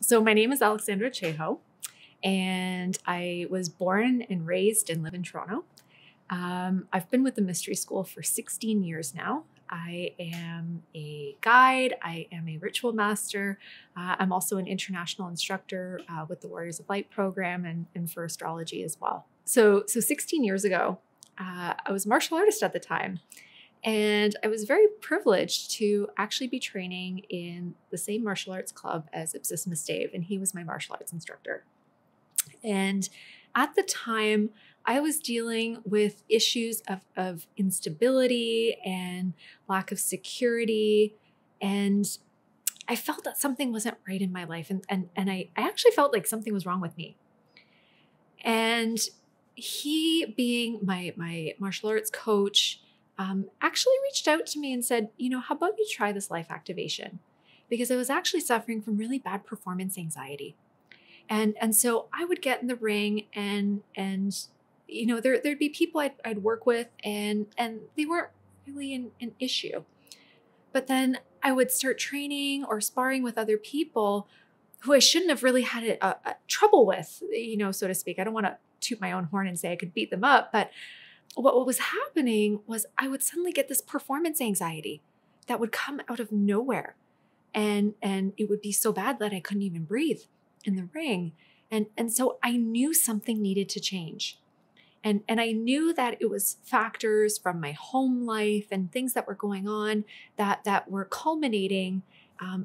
So my name is Aleksandra Ceho, and I was born and raised and live in Toronto. I've been with the mystery school for 16 years now. I am a guide. I am a ritual master. I'm also an international instructor with the Warriors of Light program and for astrology as well. So 16 years ago, I was a martial artist at the time. And I was very privileged to actually be training in the same martial arts club as Dave, and he was my martial arts instructor. And at the time, I was dealing with issues of instability and lack of security. And I felt that something wasn't right in my life. And I actually felt like something was wrong with me. And he, being my martial arts coach, actually reached out to me and said, how about you try this life activation? Because I was actually suffering from really bad performance anxiety. And so I would get in the ring and there'd be people I'd work with and they weren't really an issue. But then I would start training or sparring with other people who I shouldn't have really had a trouble with, so to speak. I don't want to toot my own horn and say I could beat them up, but what was happening was I would suddenly get this performance anxiety that would come out of nowhere. And it would be so bad that I couldn't even breathe in the ring. And so I knew something needed to change. And I knew that it was factors from my home life and things that were going on that were culminating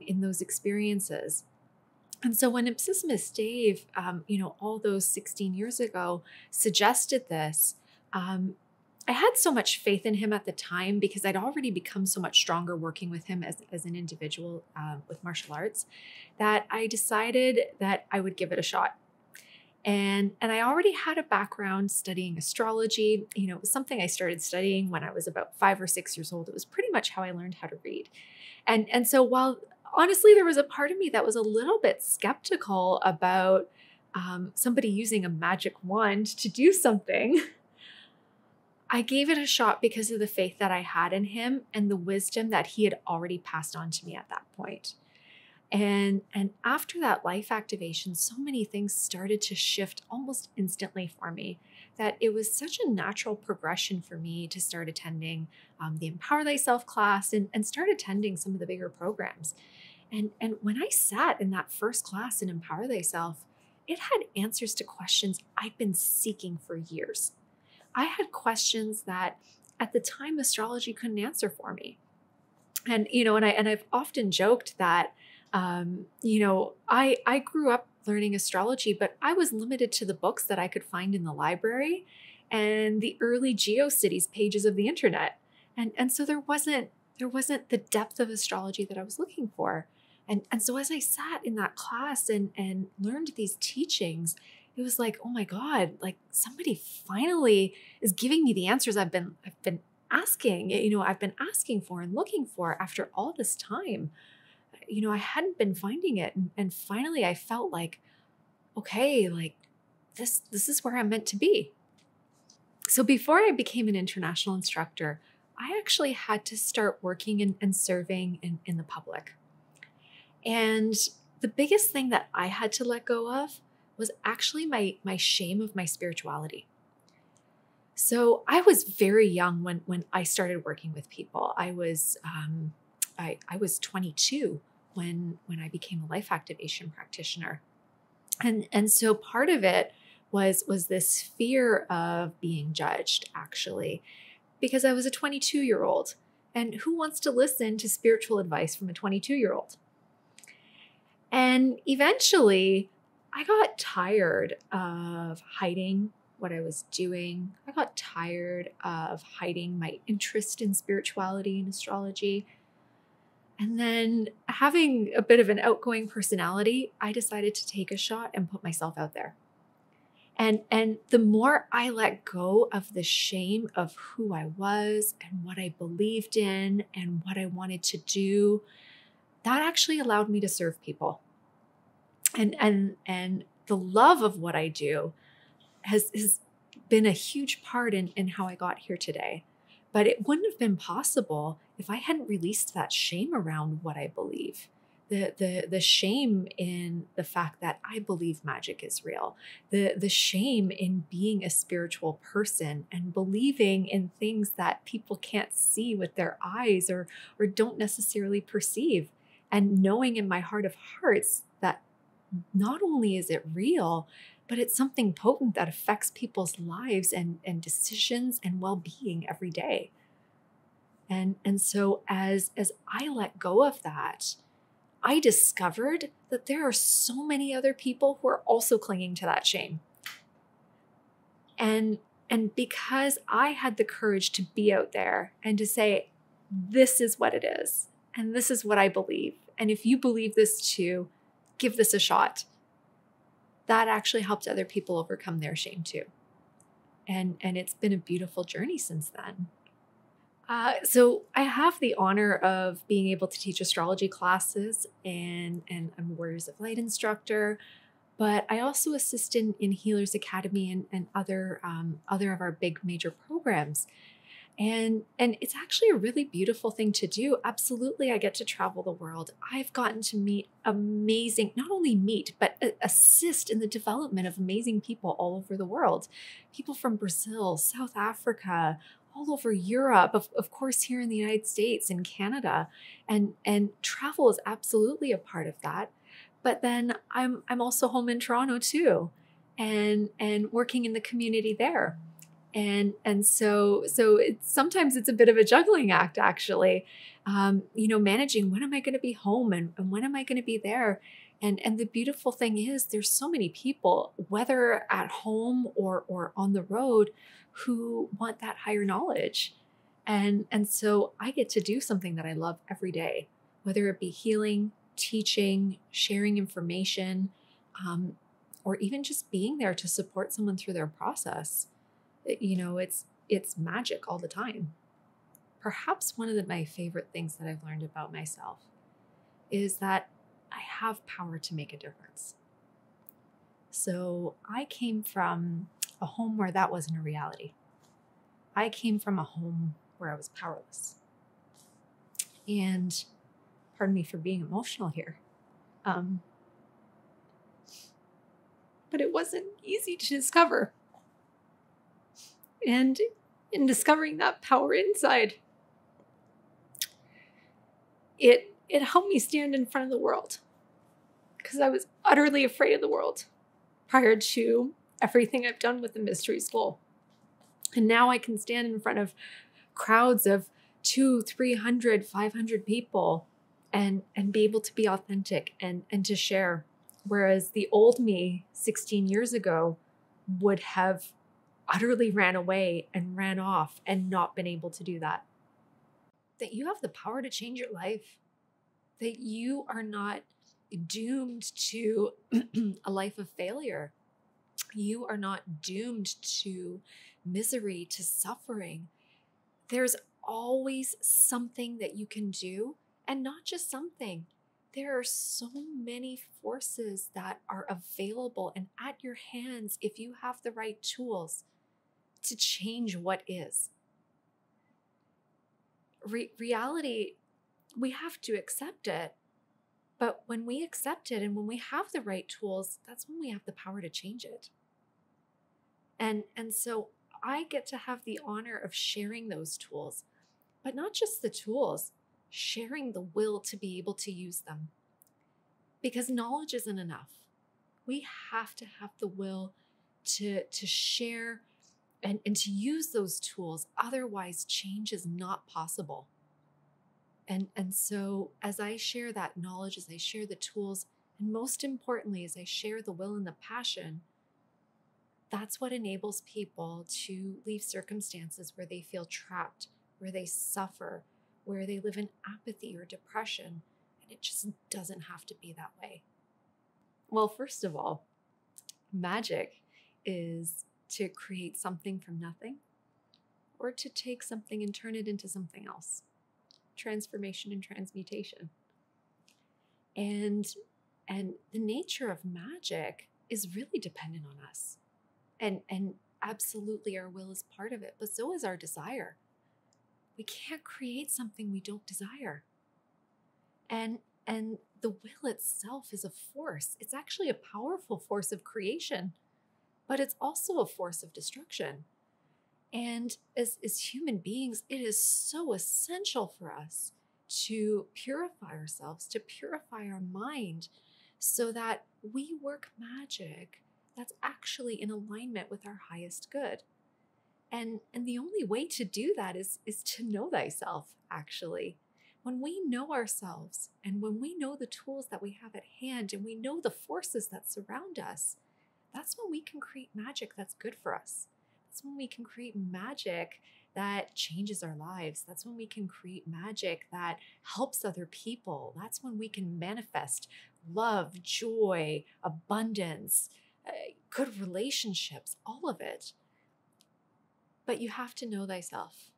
in those experiences. And so when Dave, all those 16 years ago suggested this, I had so much faith in him at the time because I'd already become so much stronger working with him as an individual with martial arts that I decided that I would give it a shot. And I already had a background studying astrology. It was something I started studying when I was about 5 or 6 years old. It was pretty much how I learned how to read. And so while honestly, there was a part of me that was a little bit skeptical about somebody using a magic wand to do something, I gave it a shot because of the faith that I had in him and the wisdom that he had already passed on to me at that point. And after that life activation, so many things started to shift almost instantly for me that it was such a natural progression for me to start attending the Empower Thyself class and start attending some of the bigger programs. And when I sat in that first class in Empower Thyself, it had answers to questions I'd been seeking for years. I had questions that at the time astrology couldn't answer for me. And, I've often joked that, I grew up learning astrology, but I was limited to the books that I could find in the library and the early GeoCities pages of the internet. And so there wasn't the depth of astrology that I was looking for. And so as I sat in that class and learned these teachings, it was like, oh my God, like somebody finally is giving me the answers I've been asking, I've been asking for and looking for after all this time. I hadn't been finding it. And finally I felt like, okay, like this is where I'm meant to be. So before I became an international instructor, I actually had to start working and serving in the public. And the biggest thing that I had to let go of was actually my shame of my spirituality. So I was very young when I started working with people. I was 22 when I became a life activation practitioner. And so part of it was this fear of being judged, actually, because I was a 22-year-old. And who wants to listen to spiritual advice from a 22-year-old? And eventually, I got tired of hiding what I was doing. I got tired of hiding my interest in spirituality and astrology. And then having a bit of an outgoing personality, I decided to take a shot and put myself out there. And the more I let go of the shame of who I was and what I believed in and what I wanted to do, that actually allowed me to serve people. And the love of what I do has been a huge part in how I got here today. But it wouldn't have been possible if I hadn't released that shame around what I believe, the shame in the fact that I believe magic is real, the shame in being a spiritual person and believing in things that people can't see with their eyes or don't necessarily perceive, and knowing in my heart of hearts that not only is it real, but it's something potent that affects people's lives and decisions and well-being every day. And so as I let go of that, I discovered that there are so many other people who are also clinging to that shame. And because I had the courage to be out there and to say, this is what it is, and this is what I believe, and if you believe this too, give this a shot, that actually helped other people overcome their shame too. And it's been a beautiful journey since then. So I have the honor of being able to teach astrology classes, and I'm a Warriors of Light instructor, but I also assist in Healers Academy and other of our big major programs. And it's actually a really beautiful thing to do. Absolutely, I get to travel the world. I've gotten to meet amazing, not only meet, but assist in the development of amazing people all over the world. People from Brazil, South Africa, all over Europe, of course, here in the United States and Canada. And travel is absolutely a part of that. But then I'm also home in Toronto too, and working in the community there. And so sometimes it's a bit of a juggling act, actually, managing when am I going to be home and when am I going to be there? And the beautiful thing is there's so many people, whether at home or on the road, who want that higher knowledge. And so I get to do something that I love every day, whether it be healing, teaching, sharing information, or even just being there to support someone through their process. It's magic all the time. Perhaps one of my favorite things that I've learned about myself is that I have power to make a difference. So I came from a home where that wasn't a reality. I came from a home where I was powerless. And pardon me for being emotional here. But it wasn't easy to discover. And in discovering that power inside, it helped me stand in front of the world, because I was utterly afraid of the world prior to everything I've done with the mystery school. And now I can stand in front of crowds of 200, 300, 500 people and be able to be authentic and to share. Whereas the old me 16 years ago would have utterly ran away and ran off and not been able to do that. That you have the power to change your life. That you are not doomed to a life of failure. You are not doomed to misery, to suffering. There's always something that you can do, and not just something. There are so many forces that are available and at your hands if you have the right tools to change what is. Reality, we have to accept it. But when we accept it and when we have the right tools, that's when we have the power to change it. And so I get to have the honor of sharing those tools, but not just the tools, sharing the will to be able to use them. Because knowledge isn't enough. We have to have the will to share and to use those tools. Otherwise, change is not possible. And so as I share that knowledge, as I share the tools, and most importantly, as I share the will and the passion, that's what enables people to leave circumstances where they feel trapped, where they suffer, where they live in apathy or depression. And it just doesn't have to be that way. Well, first of all, magic is to create something from nothing, or to take something and turn it into something else. Transformation and transmutation. And the nature of magic is really dependent on us. And absolutely our will is part of it, but so is our desire. We can't create something we don't desire. And And the will itself is a force. It's actually a powerful force of creation, but it's also a force of destruction. And as human beings, it is so essential for us to purify ourselves, to purify our mind, so that we work magic that's actually in alignment with our highest good. And the only way to do that is to know thyself, actually. When we know ourselves and when we know the tools that we have at hand and we know the forces that surround us, that's when we can create magic that's good for us. That's when we can create magic that changes our lives. That's when we can create magic that helps other people. That's when we can manifest love, joy, abundance, good relationships, all of it. But you have to know thyself.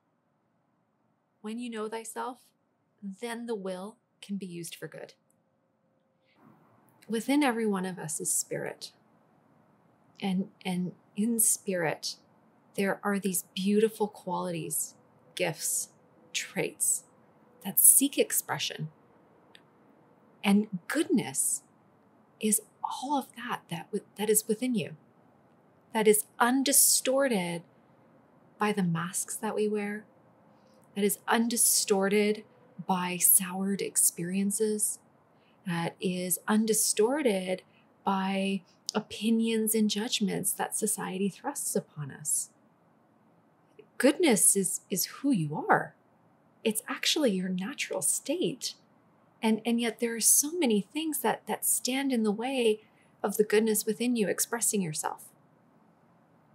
When you know thyself, then the will can be used for good. Within every one of us is spirit. And in spirit, there are these beautiful qualities, gifts, traits that seek expression. And goodness is all of that is within you, that is undistorted by the masks that we wear, that is undistorted by soured experiences, that is undistorted by opinions and judgments that society thrusts upon us. Goodness is who you are. It's actually your natural state. And yet there are so many things that stand in the way of the goodness within you expressing yourself.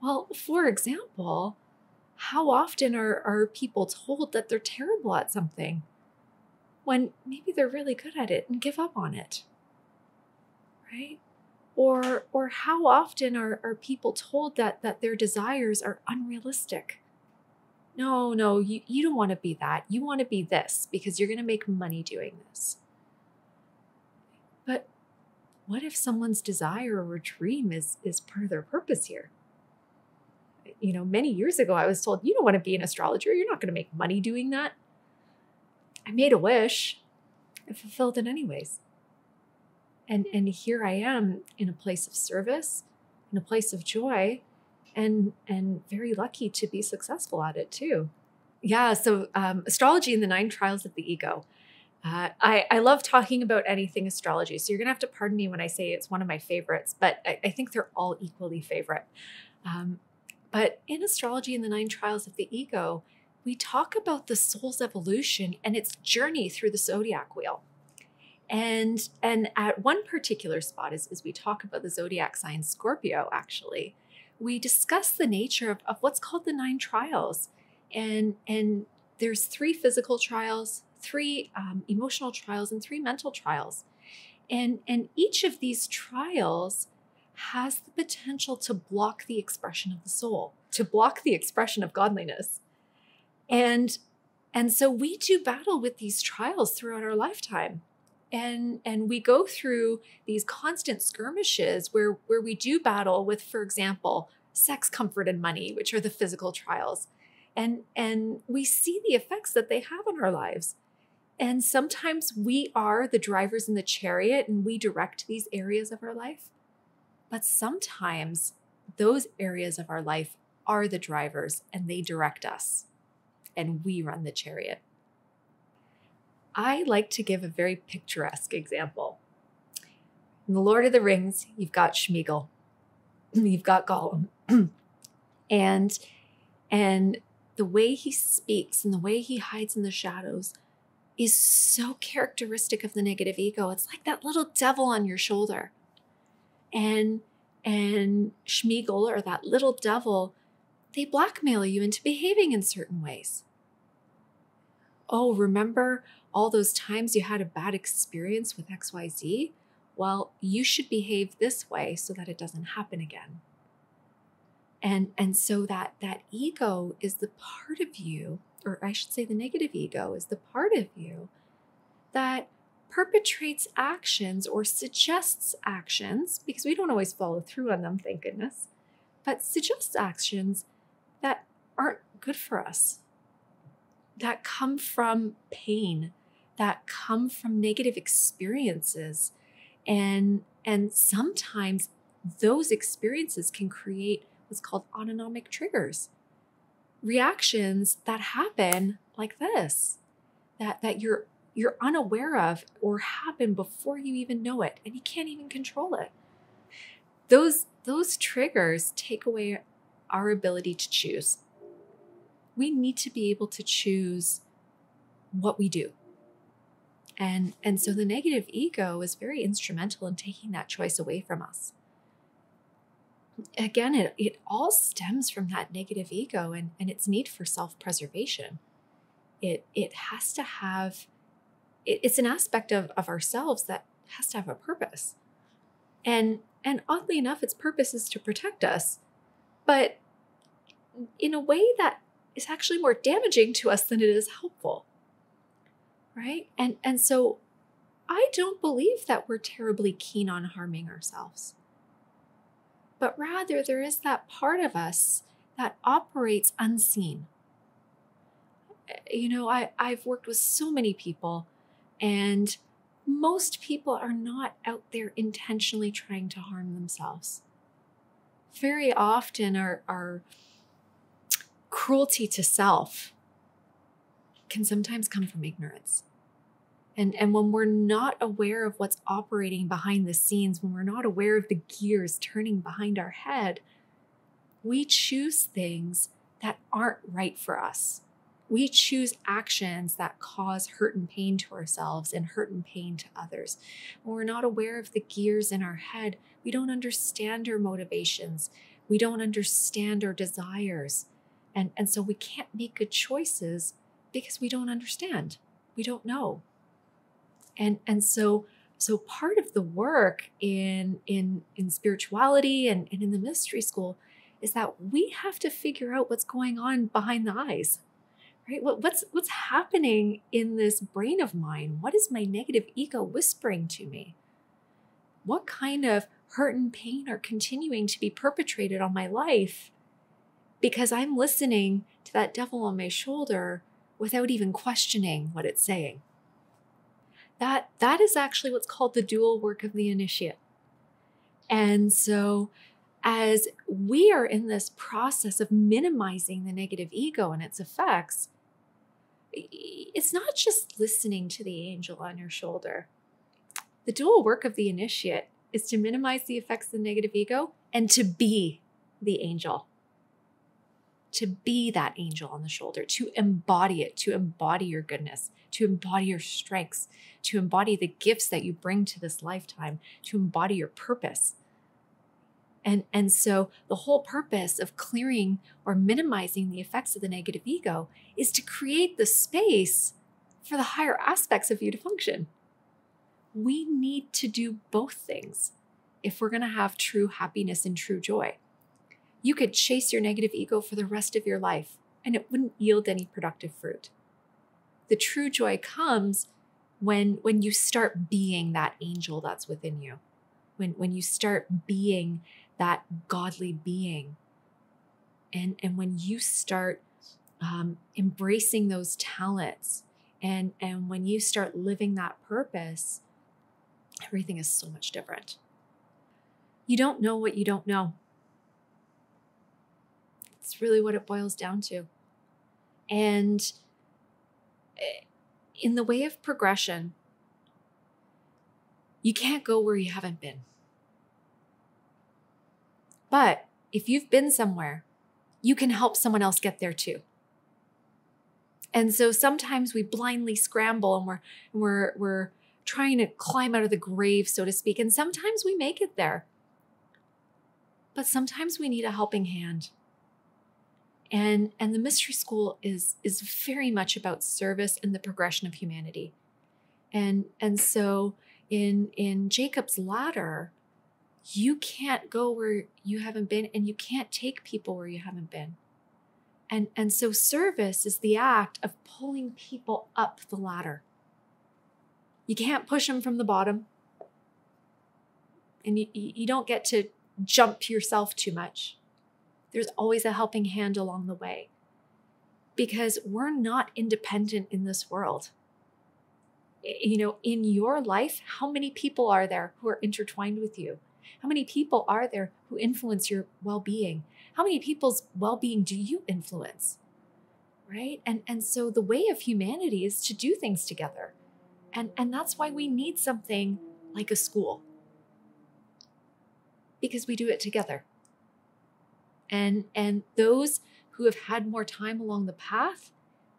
Well, for example, how often are people told that they're terrible at something when maybe they're really good at it and give up on it, right? Or how often are people told that their desires are unrealistic? No, you don't want to be that. You want to be this because you're going to make money doing this. But what if someone's desire or dream is part of their purpose here? Many years ago, I was told, you don't want to be an astrologer. You're not going to make money doing that. I made a wish. I fulfilled it anyways. And here I am in a place of service, in a place of joy, and very lucky to be successful at it too. Yeah, so astrology and the 9 trials of the ego. I love talking about anything astrology, so you're going to have to pardon me when I say it's one of my favorites, but I think they're all equally favorite. But in astrology and the 9 trials of the ego, we talk about the soul's evolution and its journey through the zodiac wheel. And at one particular spot, as we talk about the zodiac sign Scorpio, actually, we discuss the nature of what's called the 9 trials. And there's 3 physical trials, 3 emotional trials, and 3 mental trials. And each of these trials has the potential to block the expression of the soul, to block the expression of godliness. And so we do battle with these trials throughout our lifetime. And we go through these constant skirmishes where we do battle with, for example, sex, comfort, and money, which are the physical trials. And we see the effects that they have on our lives. And sometimes we are the drivers in the chariot and we direct these areas of our life. But sometimes those areas of our life are the drivers and they direct us and we run the chariot. I like to give a very picturesque example. In The Lord of the Rings, you've got Sméagol, you've got Gollum, and the way he speaks and the way he hides in the shadows is so characteristic of the negative ego. It's like that little devil on your shoulder. And Sméagol, or that little devil, they blackmail you into behaving in certain ways. Oh, remember all those times you had a bad experience with XYZ? Well, you should behave this way so that it doesn't happen again. And so that ego is the part of you, or I should say the negative ego is the part of you that perpetrates actions or suggests actions, because we don't always follow through on them, thank goodness, but suggests actions that aren't good for us, that come from pain, that come from negative experiences. And sometimes those experiences can create what's called autonomic triggers, reactions that happen like this, that you're unaware of or happen before you even know it, and you can't even control it. Those triggers take away our ability to choose. We need to be able to choose what we do. And so the negative ego is very instrumental in taking that choice away from us. Again, it all stems from that negative ego and its need for self-preservation. It has to have, it's an aspect of ourselves that has to have a purpose. And oddly enough, its purpose is to protect us, but in a way that is actually more damaging to us than it is helpful. Right? And so I don't believe that we're terribly keen on harming ourselves. But rather, there is that part of us that operates unseen. You know, I've worked with so many people, and most people are not out there intentionally trying to harm themselves. Very often our cruelty to self can sometimes come from ignorance. And when we're not aware of what's operating behind the scenes, when we're not aware of the gears turning behind our head, we choose things that aren't right for us. We choose actions that cause hurt and pain to ourselves and hurt and pain to others. When we're not aware of the gears in our head, we don't understand our motivations. We don't understand our desires. And so we can't make good choices because we don't understand. We don't know. And so part of the work in spirituality and in the mystery school is that we have to figure out what's going on behind the eyes, right? What's happening in this brain of mine? What is my negative ego whispering to me? What kind of hurt and pain are continuing to be perpetrated on my life because I'm listening to that devil on my shoulder without even questioning what it's saying? That is actually what's called the dual work of the initiate. And so as we are in this process of minimizing the negative ego and its effects, it's not just listening to the angel on your shoulder. The dual work of the initiate is to minimize the effects of the negative ego and to be the angel. To be that angel on the shoulder, to embody it, to embody your goodness, to embody your strengths, to embody the gifts that you bring to this lifetime, to embody your purpose. And so the whole purpose of clearing or minimizing the effects of the negative ego is to create the space for the higher aspects of you to function. We need to do both things if we're going to have true happiness and true joy. You could chase your negative ego for the rest of your life, and it wouldn't yield any productive fruit. The true joy comes when you start being that angel that's within you, when you start being that godly being, and when you start embracing those talents, and when you start living that purpose, everything is so much different. You don't know what you don't know. It's really what it boils down to. And in the way of progression, you can't go where you haven't been. But if you've been somewhere, you can help someone else get there too. And so sometimes we blindly scramble and we're trying to climb out of the grave, so to speak. And sometimes we make it there. But sometimes we need a helping hand. And the mystery school is very much about service and the progression of humanity. And so in Jacob's ladder, you can't go where you haven't been, and you can't take people where you haven't been. And so service is the act of pulling people up the ladder. You can't push them from the bottom. And you don't get to jump yourself too much. There's always a helping hand along the way, because we're not independent in this world. in your life, how many people are there who are intertwined with you? How many people are there who influence your well-being? How many people's well-being do you influence? Right? And so the way of humanity is to do things together. And that's why we need something like a school. Because we do it together. And those who have had more time along the path,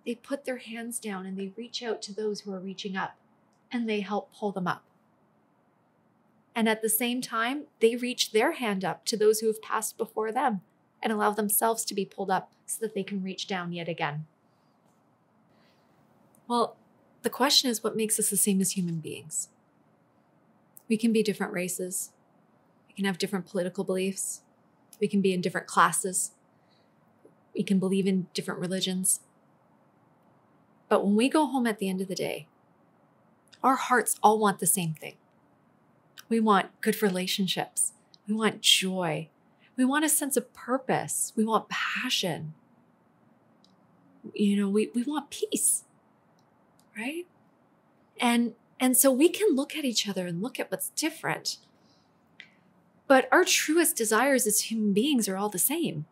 they put their hands down and they reach out to those who are reaching up, and they help pull them up. And at the same time, they reach their hand up to those who have passed before them and allow themselves to be pulled up so that they can reach down yet again. Well, the question is, what makes us the same as human beings? We can be different races. We can have different political beliefs. We can be in different classes. We can believe in different religions. But when we go home at the end of the day, our hearts all want the same thing. We want good relationships. We want joy. We want a sense of purpose. We want passion. We want peace, right? And so we can look at each other and look at what's different. But our truest desires as human beings are all the same.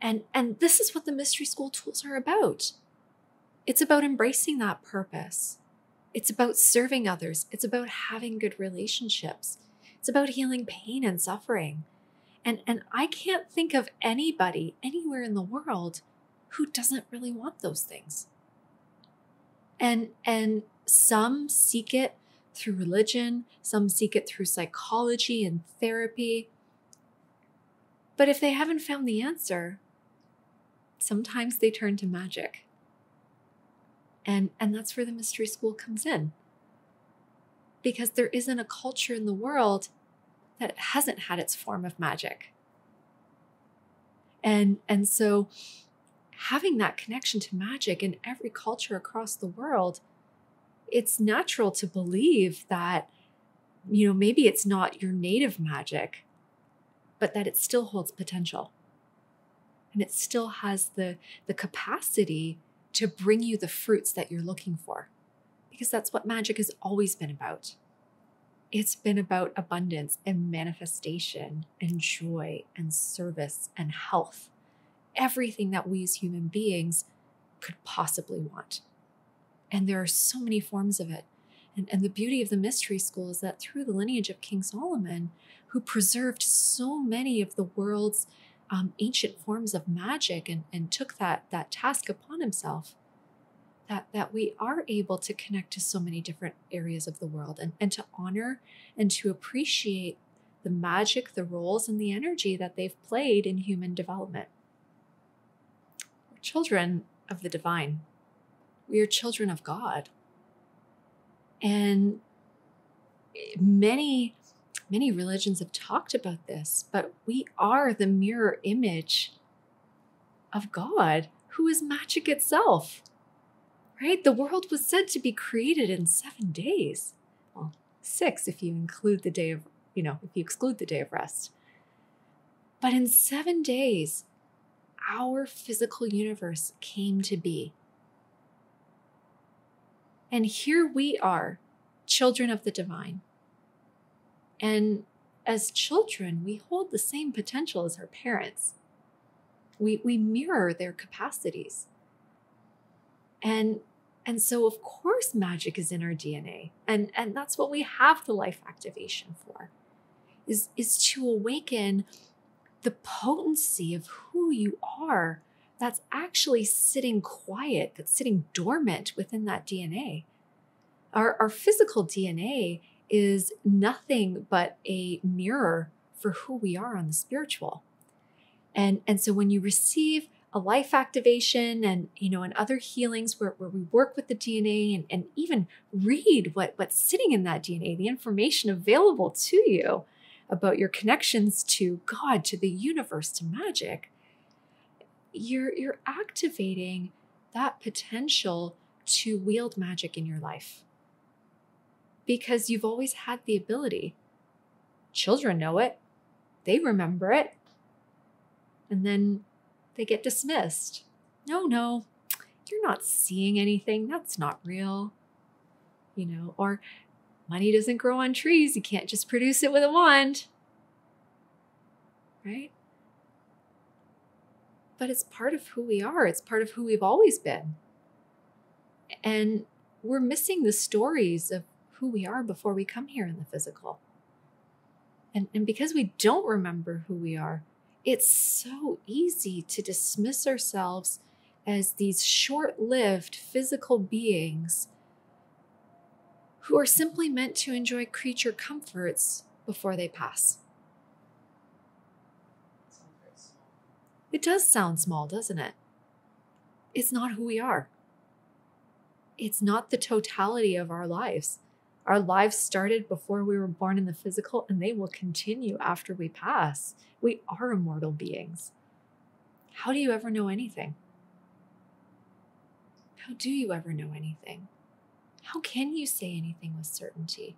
And this is what the mystery school tools are about. It's about embracing that purpose. It's about serving others. It's about having good relationships. It's about healing pain and suffering. And I can't think of anybody anywhere in the world who doesn't really want those things. And some seek it through religion, some seek it through psychology and therapy. But if they haven't found the answer, sometimes they turn to magic. And that's where the mystery school comes in. Because there isn't a culture in the world that hasn't had its form of magic. And so having that connection to magic in every culture across the world, it's natural to believe that, maybe it's not your native magic, but that it still holds potential. And it still has the capacity to bring you the fruits that you're looking for. Because that's what magic has always been about. It's been about abundance and manifestation and joy and service and health. Everything that we as human beings could possibly want. And there are so many forms of it. And the beauty of the mystery school is that through the lineage of King Solomon, who preserved so many of the world's ancient forms of magic and took that task upon himself, that we are able to connect to so many different areas of the world and to honor and to appreciate the magic, the roles, and the energy that they've played in human development. We're children of the divine. We are children of God. And many religions have talked about this, but we are the mirror image of God, who is magic itself, right? The world was said to be created in 7 days. Well, 6 if you include the day of, if you exclude the day of rest. But in 7 days, our physical universe came to be. And here we are, children of the divine. And as children, we hold the same potential as our parents. We mirror their capacities. And so, of course, magic is in our DNA. And that's what we have the life activation for, is to awaken the potency of who you are that's actually sitting quiet, that's sitting dormant within that DNA. Our physical DNA is nothing but a mirror for who we are on the spiritual. And so when you receive a life activation and other healings where we work with the DNA and even read what's sitting in that DNA, the information available to you about your connections to God, to the universe, to magic, you're activating that potential to wield magic in your life. Because you've always had the ability. Children know it. They remember it. And then they get dismissed. No, you're not seeing anything. That's not real. or money doesn't grow on trees. You can't just produce it with a wand, right? But it's part of who we are. It's part of who we've always been. And we're missing the stories of who we are before we come here in the physical. And because we don't remember who we are, it's so easy to dismiss ourselves as these short-lived physical beings who are simply meant to enjoy creature comforts before they pass. It does sound small, doesn't it? It's not who we are. It's not the totality of our lives. Our lives started before we were born in the physical, and they will continue after we pass. We are immortal beings. How do you ever know anything? How do you ever know anything? How can you say anything with certainty?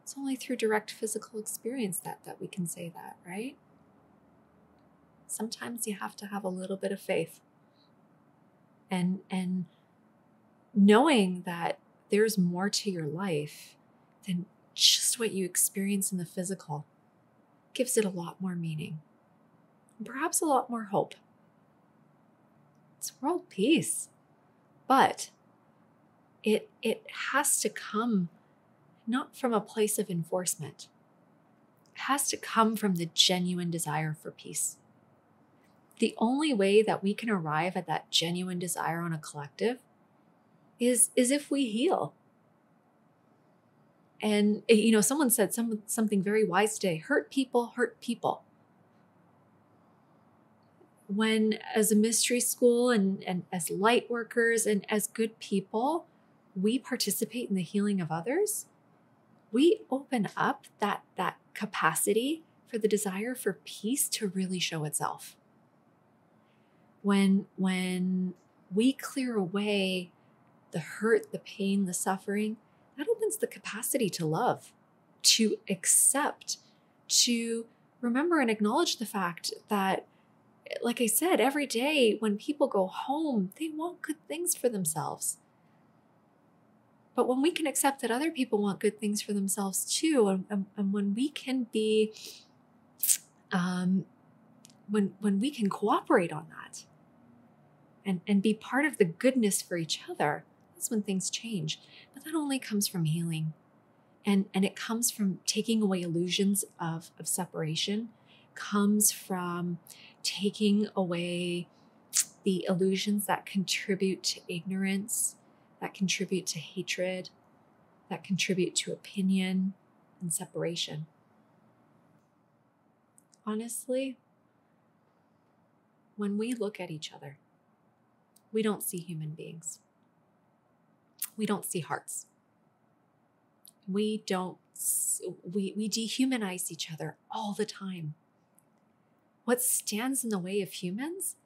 It's only through direct physical experience that we can say that, right? Sometimes you have to have a little bit of faith. And knowing that there's more to your life than just what you experience in the physical gives it a lot more meaning. And perhaps a lot more hope. It's world peace. But it has to come not from a place of enforcement. It has to come from the genuine desire for peace. The only way that we can arrive at that genuine desire on a collective is if we heal. And, someone said something very wise today: hurt people hurt people. When, as a mystery school and as light workers and as good people, we participate in the healing of others, we open up that capacity for the desire for peace to really show itself. When we clear away the hurt, the pain, the suffering, that opens the capacity to love, to accept, to remember and acknowledge the fact that, like I said, every day when people go home, they want good things for themselves. But when we can accept that other people want good things for themselves too, and when we can be, when we can cooperate on that and be part of the goodness for each other, that's when things change. But that only comes from healing. And it comes from taking away illusions of separation, comes from taking away the illusions that contribute to ignorance, that contribute to hatred, that contribute to opinion and separation. Honestly, when we look at each other, we don't see human beings. We don't see hearts. We dehumanize each other all the time. What stands in the way of humans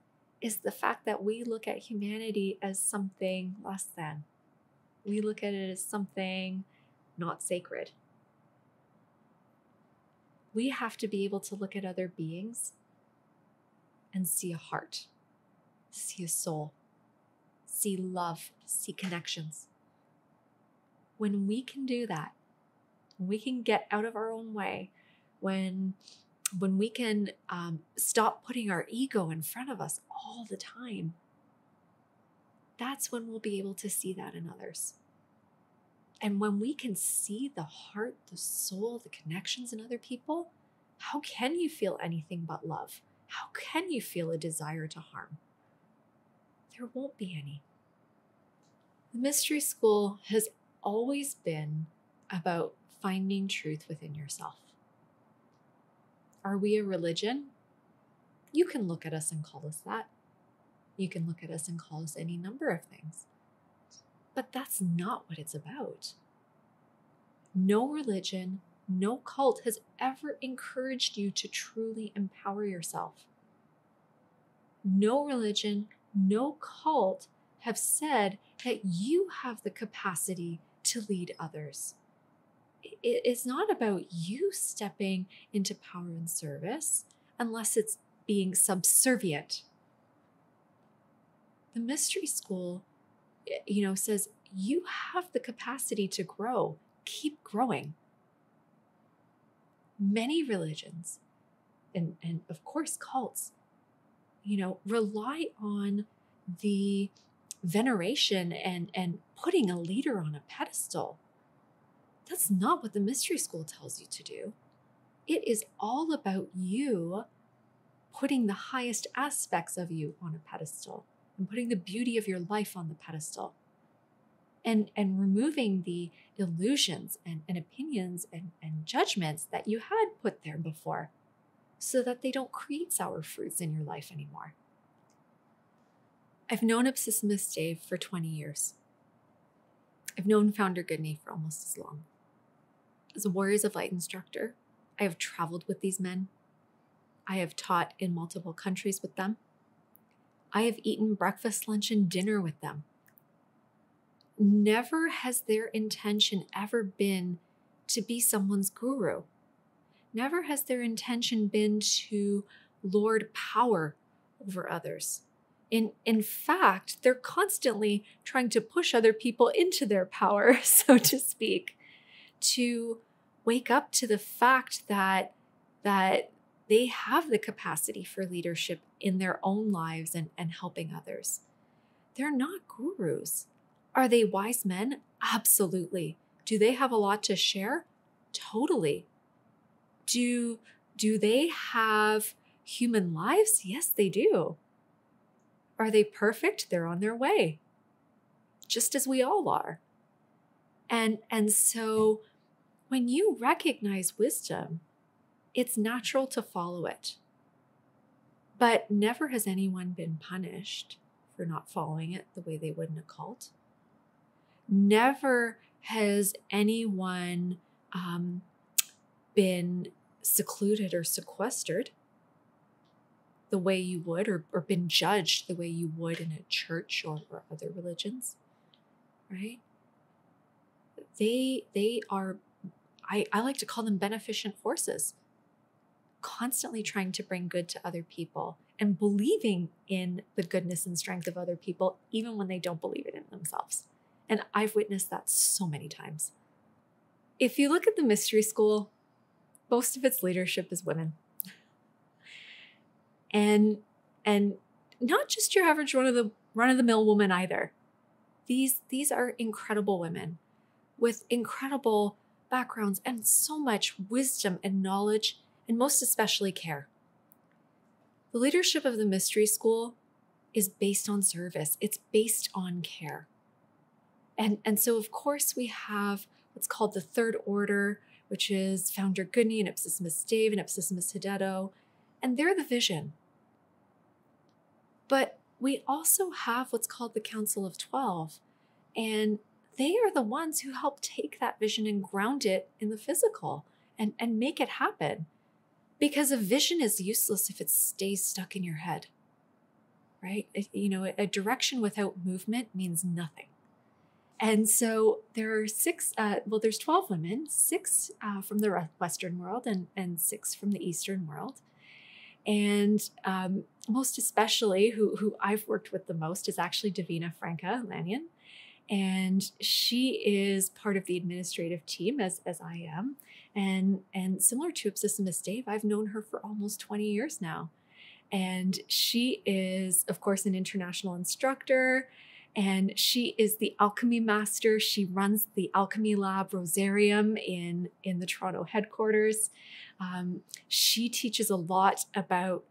is the fact that we look at humanity as something less than. We look at it as something not sacred. We have to be able to look at other beings and see a heart, see a soul, see love, see connections. When we can do that, when we can get out of our own way, when we can stop putting our ego in front of us all the time, that's when we'll be able to see that in others. And when we can see the heart, the soul, the connections in other people, how can you feel anything but love? How can you feel a desire to harm? There won't be any. The mystery school has always been about finding truth within yourself. Are we a religion? You can look at us and call us that. You can look at us and call us any number of things. But that's not what it's about. No religion, no cult has ever encouraged you to truly empower yourself. No religion, no cult have said that you have the capacity to lead others. It's not about you stepping into power and service unless it's being subservient. The mystery school, says you have the capacity to grow. Keep growing. Many religions and of course cults, rely on the veneration and putting a leader on a pedestal. That's not what the mystery school tells you to do. It is all about you putting the highest aspects of you on a pedestal and putting the beauty of your life on the pedestal and removing the illusions and opinions and judgments that you had put there before so that they don't create sour fruits in your life anymore. I've known Ipsissimus Dave for 20 years. I've known founder Gudni for almost as long. As a Warriors of Light instructor, I have traveled with these men. I have taught in multiple countries with them. I have eaten breakfast, lunch, and dinner with them. Never has their intention ever been to be someone's guru. Never has their intention been to lord power over others. In fact, they're constantly trying to push other people into their power, so to speak, to wake up to the fact that they have the capacity for leadership in their own lives and helping others. They're not gurus. Are they wise men? Absolutely. Do they have a lot to share? Totally. Do they have human lives? Yes, they do. Are they perfect? They're on their way, just as we all are. And so when you recognize wisdom, it's natural to follow it. But never has anyone been punished for not following it the way they would in a cult. Never has anyone been secluded or sequestered the way you would, or been judged the way you would in a church or other religions, right? They are, I like to call them beneficent forces, constantly trying to bring good to other people and believing in the goodness and strength of other people, even when they don't believe it in themselves. And I've witnessed that so many times. If you look at the mystery school, most of its leadership is women. And not just your average run-of-the-mill woman either. These are incredible women with incredible backgrounds and so much wisdom and knowledge, and most especially care. The leadership of the mystery school is based on service. It's based on care. And so, of course, we have what's called the third order, which is founder Gudni and Ipsissimus Dave and Ipsissimus Hideto, and they're the vision. But we also have what's called the Council of 12, and they are the ones who help take that vision and ground it in the physical and make it happen. Because a vision is useless if it stays stuck in your head, right? A direction without movement means nothing. And so there are there's 12 women, 6 from the Western world and 6 from the Eastern world. And most especially who I've worked with the most is actually Divina Franca Lanyon. And she is part of the administrative team as I am. And similar to Ipsissimus Dave, I've known her for almost 20 years now. And she is, of course, an international instructor. And she is the alchemy master. She runs the alchemy lab Rosarium in the Toronto headquarters. She teaches a lot about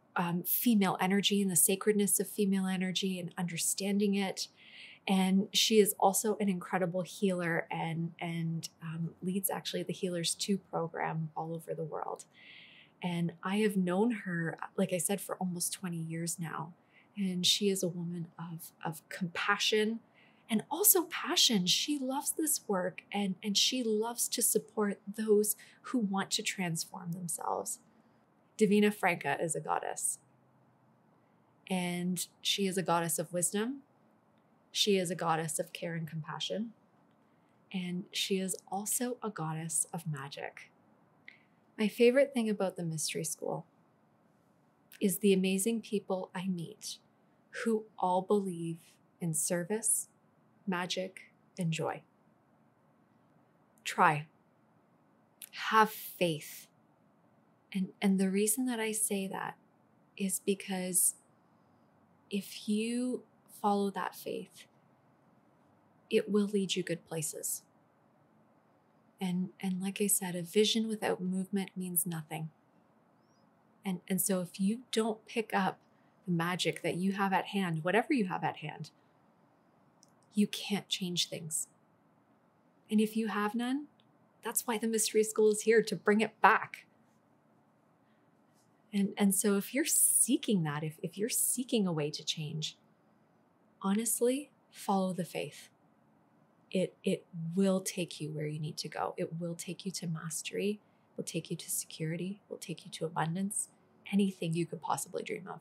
female energy and the sacredness of female energy and understanding it. And she is also an incredible healer and leads actually the Healers 2 program all over the world. And I have known her, like I said, for almost 20 years now. And she is a woman of compassion and also passion. She loves this work and she loves to support those who want to transform themselves. Divina Franca is a goddess. And she is a goddess of wisdom. She is a goddess of care and compassion. And she is also a goddess of magic. My favorite thing about the mystery school is the amazing people I meet who all believe in service, magic, and joy. Try. Have faith. And the reason that I say that is because if you follow that faith, it will lead you good places. And like I said, a vision without movement means nothing. And so if you don't pick up the magic that you have at hand, whatever you have at hand, you can't change things. And if you have none, that's why the mystery school is here, to bring it back. And so if you're seeking that, if you're seeking a way to change, honestly, follow the faith. It will take you where you need to go. It will take you to mastery. It will take you to security. It will take you to abundance. Anything you could possibly dream of.